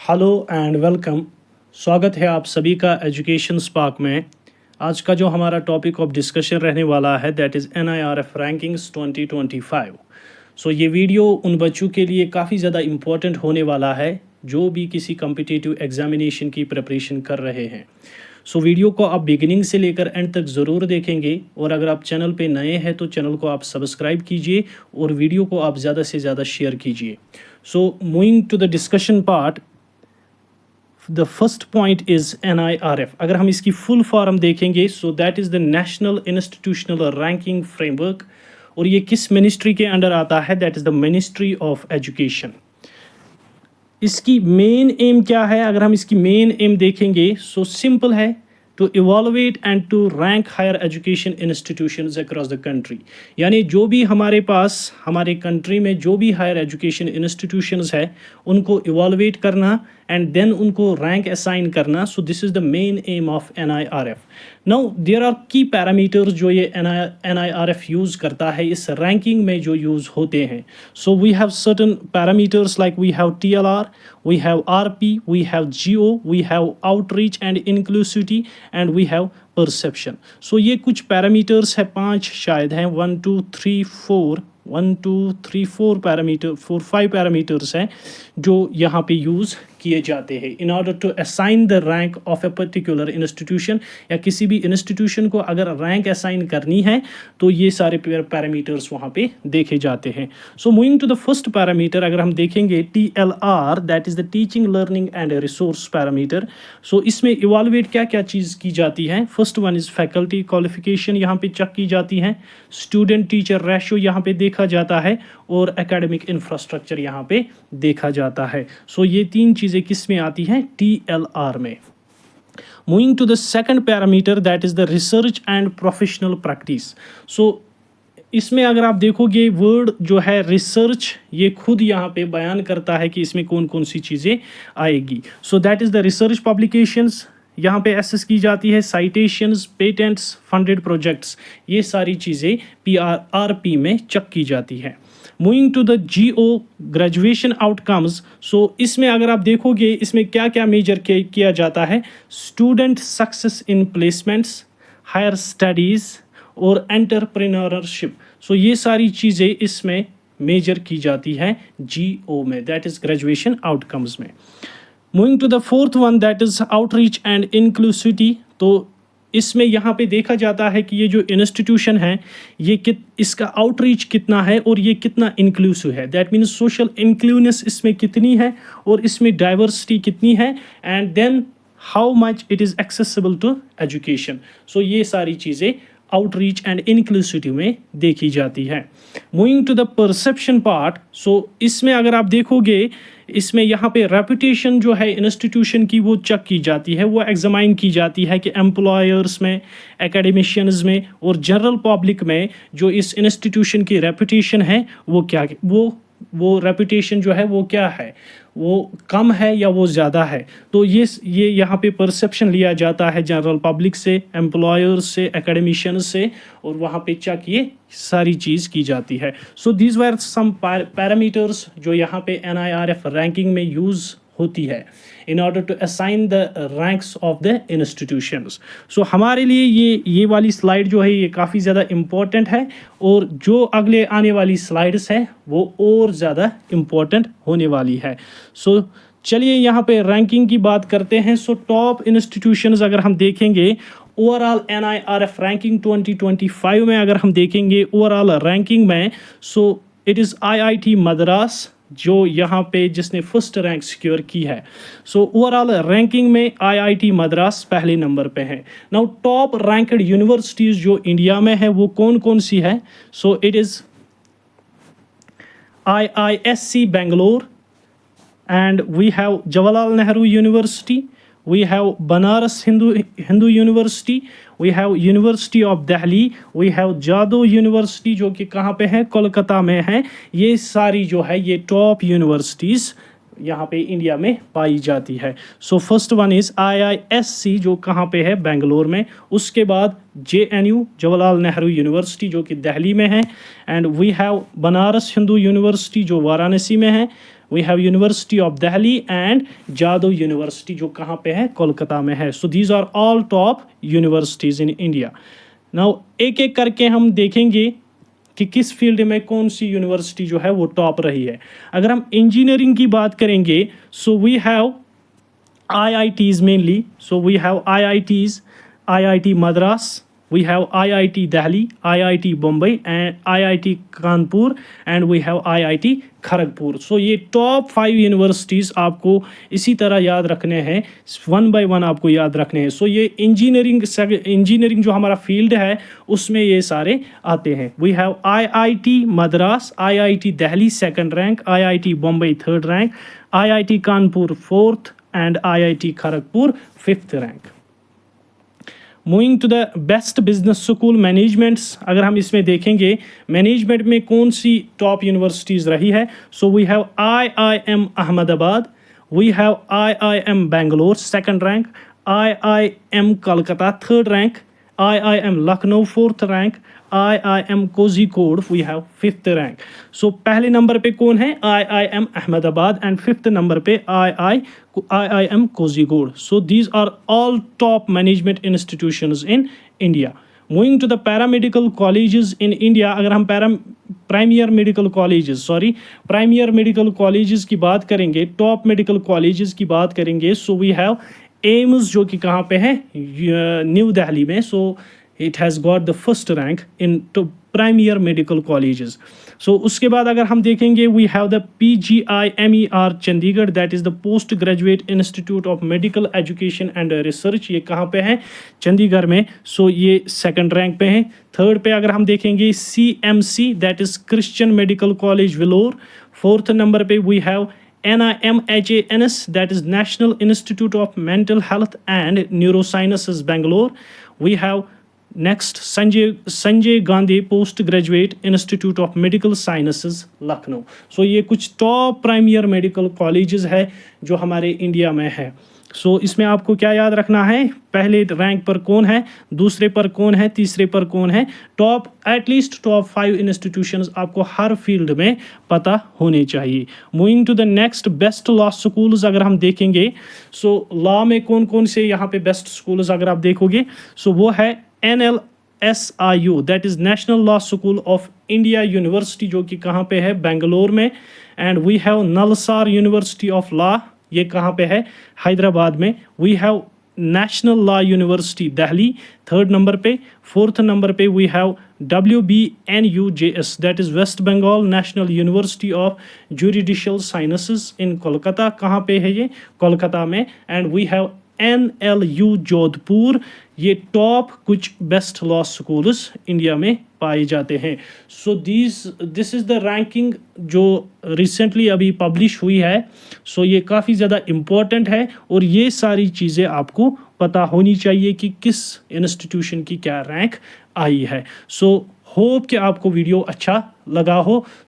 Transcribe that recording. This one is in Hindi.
Hello and welcome. स्वागत है आप सभी का एजुकेशन स्पार्क में। आज का जो हमारा टॉपिक ऑफ डिस्कशन रहने वाला है दैट इज़ NIRF रैंकिंग्स 2025। ये वीडियो उन बच्चों के लिए काफ़ी ज़्यादा इम्पोर्टेंट होने वाला है जो भी किसी कम्पिटिटिव एग्जामिनेशन की प्रिपरेशन कर रहे हैं। वीडियो को आप बिगिनिंग से लेकर एंड तक ज़रूर देखेंगे और अगर आप चैनल पे नए हैं तो चैनल को आप सब्सक्राइब कीजिए और वीडियो को आप ज़्यादा से ज़्यादा शेयर कीजिए। Moving to the discussion part, the first point is NIRF। अगर हम इसकी फुल फॉर्म देखेंगे that is the national institutional ranking framework और ये किस मिनिस्ट्री के अंडर आता है? That is the ministry of education. इसकी मेन एम क्या है? अगर हम इसकी मेन एम देखेंगे सिंपल है, to evaluate and to rank higher education institutions across the country. यानी जो भी हमारे पास हमारे कंट्री में जो भी हायर एजुकेशन इंस्टीट्यूशंस है उनको इवॉल्वेट करना एंड देन उनको रैंक असाइन करना। This is the main aim of NIRF। Now there are key parameters जो ये NIRF यूज़ करता है इस रैंकिंग में जो यूज़ होते हैं। We have certain parameters like we have TLR, we have RP, we have GO, we have outreach and inclusivity and we have perception। ये कुछ पैरामीटर्स है, 5 शायद हैं, 1 2 3 4 1 2 3 4 पैरामीटर 5 पैरामीटर्स हैं जो यहाँ पे यूज़ किए जाते हैं in order to assign the rank of a particular institution. या किसी भी इंस्टीट्यूशन को अगर रैंक असाइन करनी है तो ये सारे पैरामीटर्स वहाँ पे देखे जाते हैं। Moving to the first parameter, अगर हम देखेंगे TLR, that is the teaching learning and resource parameter. इसमें इवालुएट क्या क्या चीज़ की जाती है? First one is faculty qualification यहाँ पे चेक की जाती है, स्टूडेंट टीचर रेशो यहाँ पे देखा जाता है और एकेडमिक इंफ्रास्ट्रक्चर यहाँ पे देखा जाता है। ये 3 चीज़ें किस में आती हैं? TLR में। Moving to the second parameter that is the research and professional practice. इसमें अगर आप देखोगे वर्ड जो है रिसर्च, ये खुद यहाँ पे बयान करता है कि इसमें कौन कौन सी चीज़ें आएगी। That is the research publications यहाँ पे एसेस की जाती है, साइटेशंस, पेटेंट्स, फंडेड प्रोजेक्ट्स, ये सारी चीज़ें PRP में चेक की जाती है। Moving to the GO graduation outcomes, इसमें अगर आप देखोगे इसमें क्या क्या मेजर किया जाता है? Student success in placements, higher studies और एंटरप्रेन्योरशिप। ये सारी चीज़ें इसमें मेजर की जाती है GO में, दैट इज़ ग्रेजुएशन आउटकम्स में। Moving to the fourth one that is outreach and inclusivity. इसमें यहाँ पे देखा जाता है कि ये जो इंस्टीट्यूशन है ये इसका आउटरीच कितना है और ये कितना इंक्लूसिव है। दैट मीन्स सोशल इंक्लूसिवनेस इसमें कितनी है और इसमें डाइवर्सिटी कितनी है and then how much it is accessible to education. ये सारी चीज़ें आउटरीच एंड इंक्लूसिविटी में देखी जाती है। Moving to the perception part, इसमें अगर आप देखोगे इसमें यहाँ पे रेपुटेशन जो है इंस्टीट्यूशन की वो चेक की जाती है, वो एग्जामाइन की जाती है कि एम्प्लॉयर्स में, एकेडमिशियंस में और जनरल पब्लिक में जो इस इंस्टीट्यूशन की रेपुटेशन है वो क्या, वो रेपुटेशन जो है वो क्या है, वो कम है या वो ज़्यादा है। ये यहाँ पे परसेप्शन लिया जाता है जनरल पब्लिक से, एम्प्लॉयर्स से, एकेडमिशियंस से और वहाँ पे चेक ये सारी चीज़ की जाती है। दीज वर सम पैरामीटर्स जो यहाँ पे NIRF रैंकिंग में यूज़ होती है in order to assign the ranks of the institutions. हमारे लिए ये वाली स्लाइड जो है ये काफ़ी ज़्यादा इम्पोर्टेंट है और जो अगले आने वाली स्लाइड्स है वो और ज़्यादा इम्पोर्टेंट होने वाली है। चलिए यहाँ पे रैंकिंग की बात करते हैं। टॉप इंस्टीट्यूशंस अगर हम देखेंगे ओवरऑल NIRF रैंकिंग 2025 में अगर हम देखेंगे ओवरऑल रैंकिंग में इट इज़ IIT मद्रास जो यहाँ पे जिसने फर्स्ट रैंक सिक्योर की है। ओवरऑल रैंकिंग में IIT मद्रास पहले नंबर पे है। नाउ टॉप रैंक्ड यूनिवर्सिटीज़ जो इंडिया में है वो कौन कौन सी है? It is IISc Bangalore and we have Jawaharlal Nehru University, we have Banaras Hindu University, we have University of Delhi, we have Jadoo University जो कि कहाँ पे है? कोलकाता में है। ये सारी जो है ये टॉप यूनिवर्सिटीज़ यहाँ पे इंडिया में पाई जाती है। फर्स्ट वन इज़ IISc जो कहाँ पे है? बेंगलोर में। उसके बाद JNU जवाहरलाल नेहरू यूनिवर्सिटी जो कि दिल्ली में है and we have Banaras Hindu university जो वाराणसी में है। We have university of Delhi and Jadav university जो कहाँ पे है, कोलकाता में है. So these are all top universities in India. नाउ एक एक करके हम देखेंगे कि किस फील्ड में कौन सी यूनिवर्सिटी जो है वो टॉप रही है. अगर हम इंजीनियरिंग की बात करेंगे, so we have IITs mainly. So we have IITs, IIT Madras, we have IIT Delhi, IIT Bombay and IIT Kanpur and we have IIT Kharagpur. So ये टॉप 5 यूनिवर्सिटीज़ आपको इसी तरह याद रखने हैं, वन बाय वन आपको याद रखने हैं. सो ये इंजीनियरिंग जो हमारा फील्ड है उसमें ये सारे आते हैं. We have IIT Madras, IIT Delhi second rank, IIT Bombay third rank, IIT Kanpur fourth and IIT Kharagpur 5th rank. Moving to the best business school managements, अगर हम इसमें देखेंगे मैनेजमेंट में कौन सी टॉप यूनिवर्सिटीज़ रही है. So we have IIM Ahmedabad, we have IIM Bangalore second rank, IIM Calcutta third rank, IIM Lucknow fourth rank, IIM Kozhikode we have 5th rank. So पहले नंबर पे कौन है, IIM अहमदाबाद एंड 5th नंबर पे IIM Kozhikode. So these are all top management institutions in India. Moving to the paramedical colleges in India, अगर हम प्राइमियर मेडिकल कॉलेजेस की बात करेंगे, टॉप मेडिकल कॉलेजेस की बात करेंगे, सो वी हैव एम्स जो कि कहाँ पे है, न्यू दिल्ली में. सो it has got the first rank in to premier medical colleges. So उसके बाद अगर हम देखेंगे we have the PGIMER Chandigarh, that is the post graduate institute of medical education and research. ये कहाँ पे है, चंडीगढ़ में. सो ये सेकंड रैंक पे है. थर्ड पे अगर हम देखेंगे CMC, that is Christian Medical College Vellore. Fourth number पे we have NIMHANS, that is National Institute of Mental Health and Neurosciences Bangalore. We have next Sanjay Gandhi post graduate institute of medical sciences Lucknow. So ये कुछ टॉप प्राइमियर मेडिकल कॉलेजेस है जो हमारे इंडिया में है. सो इसमें आपको क्या याद रखना है, पहले रैंक पर कौन है, दूसरे पर कौन है, तीसरे पर कौन है. एटलीस्ट टॉप 5 इंस्टीट्यूशंस आपको हर फील्ड में पता होने चाहिए. Moving to the next best law schools अगर हम देखेंगे, सो लॉ में कौन कौन से यहाँ पे बेस्ट स्कूल्स अगर आप देखोगे, सो वो है NLSIU, that is national law school of India university जो कि कहाँ पे है, बेंगलोर में. And we have NALSAR university of law, ये कहाँ पे है, हैदराबाद में. We have national law university Delhi third number पे. फोर्थ नंबर पे we have WBNUJS, that is West Bengal national university of judicial sciences in Kolkata. कहाँ पे है ये, कोलकाता में. And we have NLU Jodhpur. ये टॉप कुछ बेस्ट लॉ स्कूल्स इंडिया में पाए जाते हैं. So this is the ranking जो रिसेंटली अभी पब्लिश हुई है. सो ये काफ़ी ज़्यादा इम्पोर्टेंट है और ये सारी चीज़ें आपको पता होनी चाहिए कि किस इंस्टीट्यूशन की क्या रैंक आई है. सो होप कि आपको वीडियो अच्छा लगा हो.